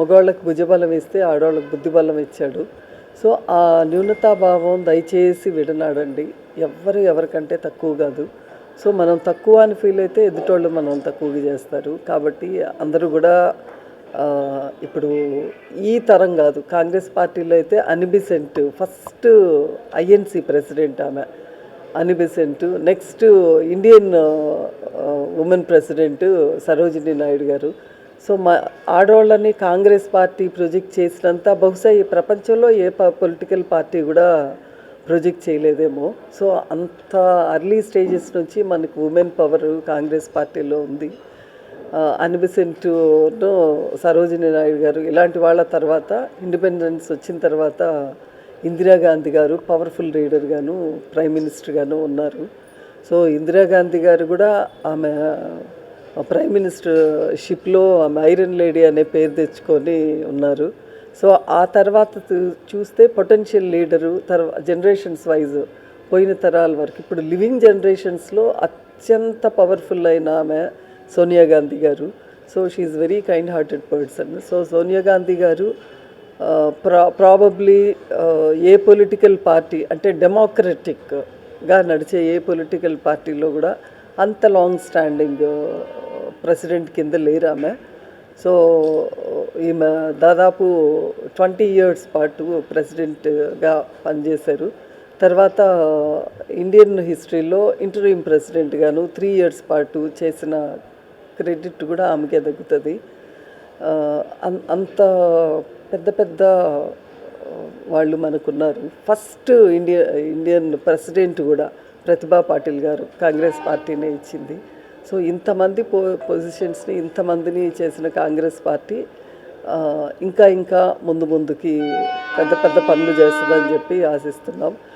మగవాళ్ళకి భుజబలం ఇస్తే ఆడవాళ్ళకి బుద్ధిబలం ఇచ్చాడు. సో ఆ న్యూనతాభావం దయచేసి విడనాడండి. ఎవరికంటే తక్కువ కాదు. సో మనం తక్కువ అని ఫీల్ అయితే ఎదుటోళ్ళు మనం తక్కువగా చేస్తారు. కాబట్టి అందరూ కూడా ఇప్పుడు ఈ తరం కాదు, కాంగ్రెస్ పార్టీలో అయితే అనిబిసెంట్ ఫస్ట్ ఐఎన్సి ప్రెసిడెంట్ ఆమె Annie Besant, next Indian women president Sarojini Naidu గారు. సో ఆడవాళ్ళని కాంగ్రెస్ పార్టీ ప్రొజెక్ట్ చేసినంత బహుశా ఈ ప్రపంచంలో ఏ పొలిటికల్ పార్టీ కూడా ప్రొజెక్ట్ చేయలేదేమో. సో అంత అర్లీ స్టేజెస్ నుంచి మనకు ఉమెన్ పవర్ కాంగ్రెస్ పార్టీలో ఉంది. అనిబిసెంట్ను సరోజినీ నాయుడు గారు ఇలాంటి వాళ్ళ తర్వాత ఇండిపెండెన్స్ వచ్చిన తర్వాత ఇందిరాగాంధీ గారు పవర్ఫుల్ లీడర్గాను ప్రైమ్ మినిస్టర్గాను ఉన్నారు. సో ఇందిరాగాంధీ గారు కూడా ఆమె ప్రైమ్ మినిస్టర్షిప్లో ఆమె ఐరన్ లేడీ అనే పేరు తెచ్చుకొని ఉన్నారు. సో ఆ తర్వాత చూస్తే పొటెన్షియల్ లీడరు జనరేషన్స్ వైజ్ పోయిన తరాల వరకు ఇప్పుడు లివింగ్ జనరేషన్స్లో అత్యంత పవర్ఫుల్ అయిన ఆమె సోనియా గాంధీ గారు. So she's very kind hearted person. So Sonia Gandhi గారు ప్రాబబ్లీ ఏ పొలిటికల్ పార్టీ అంటే డెమోక్రటిక్గా నడిచే ఏ పొలిటికల్ పార్టీలో కూడా అంత లాంగ్ స్టాండింగ్ ప్రెసిడెంట్ కింద లేరు ఆమె. సో ఈమె దాదాపు 20 years పాటు ప్రెసిడెంట్గా పనిచేశారు. తర్వాత ఇండియన్ హిస్టరీలో ఇంటరిమ్ ప్రెసిడెంట్గాను 3 years పాటు చేసిన క్రెడిట్ కూడా ఆమెకే దక్కుతుంది. అంత పెద్ద వాళ్ళు మనకున్నారు. ఫస్ట్ ఇండియన్ ప్రెసిడెంట్ కూడా ప్రతిభా పాటిల్ గారు కాంగ్రెస్ పార్టీనే ఇచ్చింది. సో ఇంతమంది పొజిషన్స్ని ఇంతమందిని చేసిన కాంగ్రెస్ పార్టీ ఇంకా ముందుకి పెద్ద పనులు చేస్తుందని చెప్పి ఆశిస్తున్నాం.